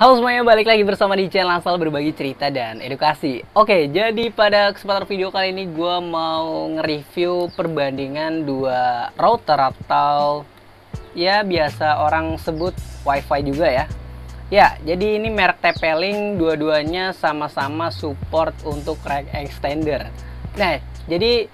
Halo semuanya, balik lagi bersama di channel Asal Berbagi Cerita dan Edukasi. Oke, jadi pada kesempatan video kali ini gue mau nge-review perbandingan dua router atau ya biasa orang sebut wifi juga ya. Ya, jadi ini merek TP-Link, dua-duanya sama-sama support untuk rack extender. Nah, jadi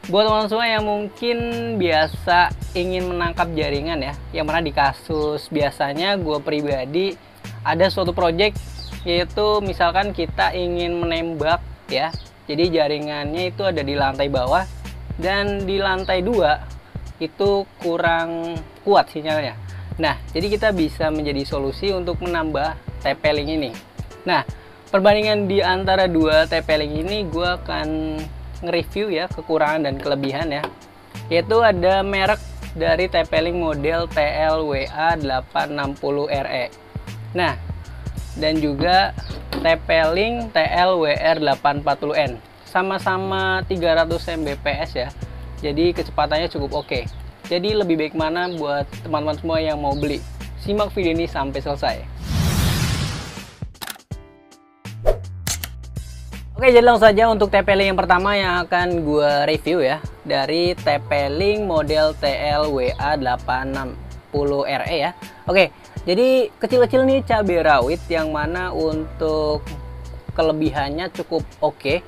buat teman-teman semua yang mungkin biasa ingin menangkap jaringan ya, yang mana di kasus biasanya gue pribadi ada suatu project, yaitu misalkan kita ingin menembak ya, jadi jaringannya itu ada di lantai bawah dan di lantai 2 itu kurang kuat sinyalnya. Nah, jadi kita bisa menjadi solusi untuk menambah TP-Link ini. Nah, perbandingan di antara dua TP-Link ini gue akan nge-review ya kekurangan dan kelebihan ya, yaitu ada merek dari TP-Link model TLWA860RE. Nah, dan juga TP-Link TLWR840N, sama-sama 300 Mbps ya, jadi kecepatannya cukup oke. Jadi lebih baik mana buat teman-teman semua yang mau beli? Simak video ini sampai selesai. Oke, jadi langsung saja untuk TP-Link yang pertama yang akan gue review ya, dari TP-Link model TLWA860RE ya. Oke, jadi kecil-kecil nih cabai rawit, yang mana untuk kelebihannya cukup oke.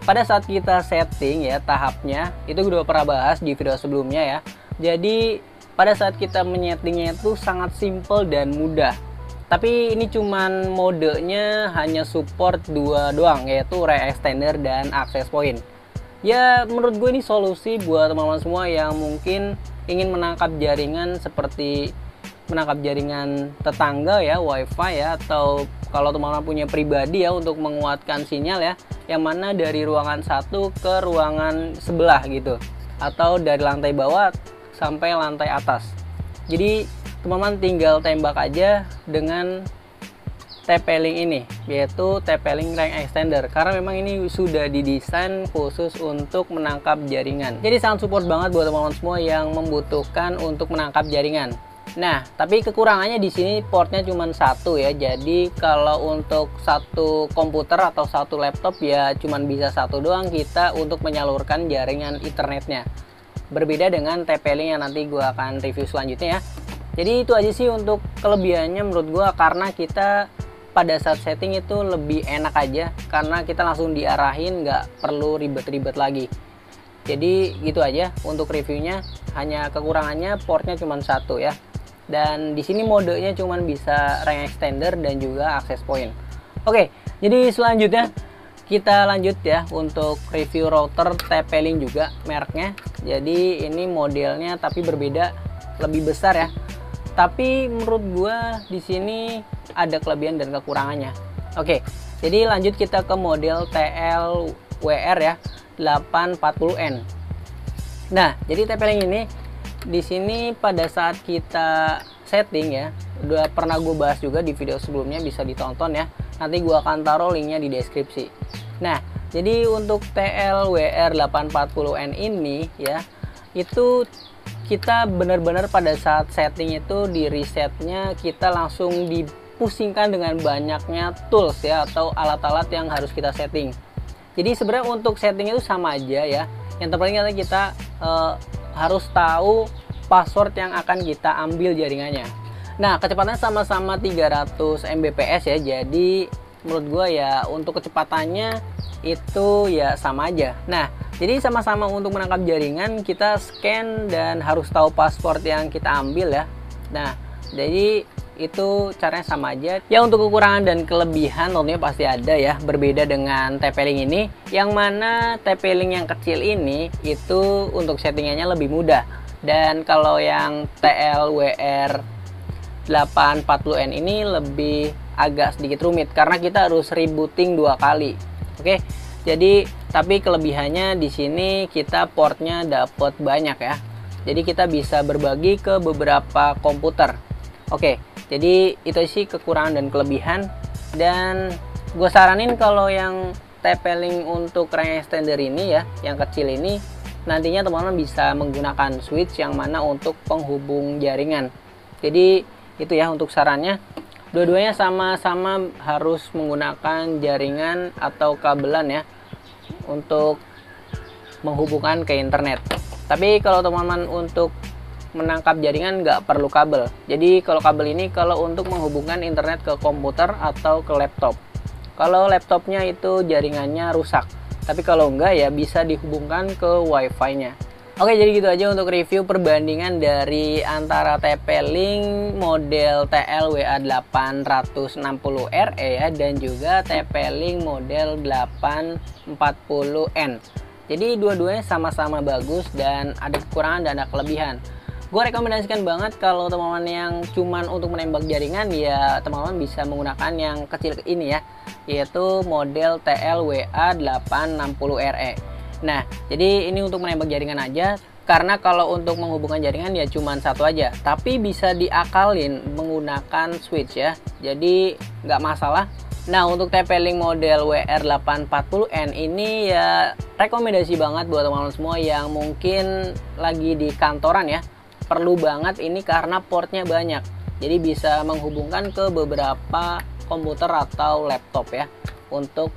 Pada saat kita setting ya tahapnya, itu gue udah pernah bahas di video sebelumnya ya. Jadi pada saat kita menyetingnya itu sangat simple dan mudah. Tapi ini cuman modenya hanya support dua doang, yaitu rack extender dan access point. Ya menurut gue ini solusi buat teman-teman semua yang mungkin ingin menangkap jaringan seperti menangkap jaringan tetangga ya, wifi ya, atau kalau teman-teman punya pribadi ya untuk menguatkan sinyal ya, yang mana dari ruangan satu ke ruangan sebelah gitu, atau dari lantai bawah sampai lantai atas. Jadi teman-teman tinggal tembak aja dengan TP-Link ini, yaitu TP-Link Rack Extender, karena memang ini sudah didesain khusus untuk menangkap jaringan. Jadi sangat support banget buat teman-teman semua yang membutuhkan untuk menangkap jaringan. Nah, tapi kekurangannya di sini portnya cuma satu ya. Jadi kalau untuk satu komputer atau satu laptop ya cuma bisa satu doang kita untuk menyalurkan jaringan internetnya. Berbeda dengan TP-Link yang nanti gue akan review selanjutnya ya. Jadi itu aja sih untuk kelebihannya menurut gue, karena kita pada saat setting itu lebih enak aja, karena kita langsung diarahin, nggak perlu ribet-ribet lagi. Jadi gitu aja untuk reviewnya. Hanya kekurangannya portnya cuma satu ya. Dan di sini modenya cuma bisa rack extender dan juga access point. Oke, jadi selanjutnya kita lanjut ya untuk review router TP-Link juga mereknya. Jadi ini modelnya tapi berbeda, lebih besar ya. Tapi menurut gua di sini ada kelebihan dan kekurangannya. Oke, jadi lanjut kita ke model TLWR ya 840N. Nah, jadi TP-Link ini di sini pada saat kita setting ya, udah pernah gue bahas juga di video sebelumnya, bisa ditonton ya. Nanti gue akan taruh linknya di deskripsi. Nah, jadi untuk TLWR 840N ini ya, itu kita benar-benar pada saat setting itu di resetnya kita langsung dipusingkan dengan banyaknya tools ya, atau alat-alat yang harus kita setting. Jadi sebenarnya untuk setting itu sama aja ya. Yang terpenting adalah kita harus tahu password yang akan kita ambil jaringannya. Nah, kecepatannya sama-sama 300 Mbps ya. Jadi menurut gue ya untuk kecepatannya itu ya sama aja. Nah, jadi sama-sama untuk menangkap jaringan kita scan dan harus tahu password yang kita ambil ya. Nah, jadi itu caranya sama aja. Ya untuk kekurangan dan kelebihan tentunya pasti ada ya. Berbeda dengan TP-Link ini, yang mana TP-Link yang kecil ini itu untuk settingannya lebih mudah. Dan kalau yang TLWR 840N ini lebih agak sedikit rumit karena kita harus rebooting 2 kali. Oke. Jadi tapi kelebihannya di sini kita portnya dapat banyak ya. Jadi kita bisa berbagi ke beberapa komputer. Oke. Jadi itu sih kekurangan dan kelebihan. Dan gue saranin kalau yang TP-Link untuk rack extender ini ya, yang kecil ini, nantinya teman-teman bisa menggunakan switch yang mana untuk penghubung jaringan. Jadi itu ya untuk sarannya. Dua-duanya sama-sama harus menggunakan jaringan atau kabelan ya untuk menghubungkan ke internet. Tapi kalau teman-teman untuk menangkap jaringan nggak perlu kabel. Jadi kalau kabel ini kalau untuk menghubungkan internet ke komputer atau ke laptop. Kalau laptopnya itu jaringannya rusak. Tapi kalau enggak ya bisa dihubungkan ke wifi-nya. Oke, jadi gitu aja untuk review perbandingan dari antara TP-Link model TL-WA860RE ya dan juga TP-Link model 840N. Jadi dua-duanya sama-sama bagus dan ada kekurangan dan ada kelebihan. Gue rekomendasikan banget kalau teman-teman yang cuman untuk menembak jaringan ya teman-teman bisa menggunakan yang kecil ini ya, yaitu model TL-WA860RE. Nah, jadi ini untuk menembak jaringan aja, karena kalau untuk menghubungkan jaringan ya cuman satu aja, tapi bisa diakalin menggunakan switch ya, jadi nggak masalah. Nah, untuk TP-Link model WR840N ini ya rekomendasi banget buat teman-teman semua yang mungkin lagi di kantoran ya, perlu banget ini karena portnya banyak, jadi bisa menghubungkan ke beberapa komputer atau laptop ya untuk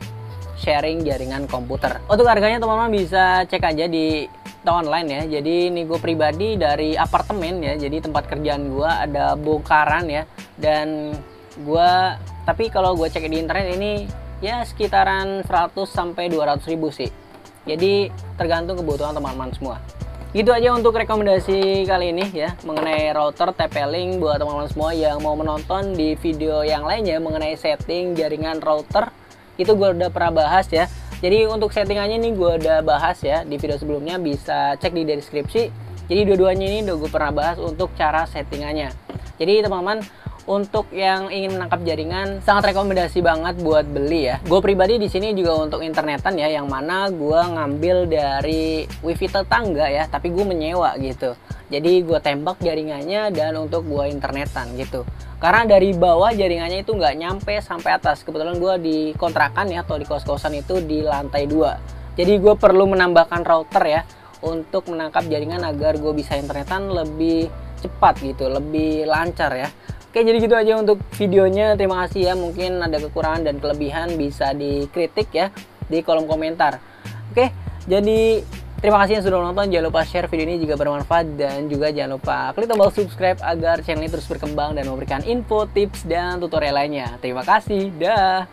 sharing jaringan komputer. Untuk harganya teman-teman bisa cek aja di online ya. Jadi ini gue pribadi dari apartemen ya. Jadi tempat kerjaan gue ada bongkaran ya. Dan gue, tapi kalau gue cek di internet ini ya sekitaran 100 sampai 200 ribu sih. Jadi tergantung kebutuhan teman-teman semua. Gitu aja untuk rekomendasi kali ini ya mengenai router TP-Link buat teman-teman semua yang mau menonton di video yang lainnya mengenai setting jaringan router. Itu gue udah pernah bahas ya. Jadi untuk settingannya nih gue udah bahas ya di video sebelumnya, bisa cek di deskripsi. Jadi dua-duanya ini udah gue pernah bahas untuk cara settingannya. Jadi teman-teman, untuk yang ingin menangkap jaringan sangat rekomendasi banget buat beli ya. Gue pribadi di sini juga untuk internetan ya, yang mana gue ngambil dari wifi tetangga ya, tapi gue menyewa gitu. Jadi gue tembak jaringannya dan untuk gue internetan gitu. Karena dari bawah jaringannya itu nggak nyampe sampai atas. Kebetulan gue di kontrakan ya atau di kos-kosan itu di lantai 2. Jadi gue perlu menambahkan router ya untuk menangkap jaringan agar gue bisa internetan lebih cepat gitu, lebih lancar ya. Oke, jadi gitu aja untuk videonya. Terima kasih ya. Mungkin ada kekurangan dan kelebihan bisa dikritik ya di kolom komentar. Oke, jadi terima kasih yang sudah nonton. Jangan lupa share video ini jika bermanfaat. Dan juga jangan lupa klik tombol subscribe agar channel ini terus berkembang dan memberikan info, tips, dan tutorial lainnya. Terima kasih. Dah.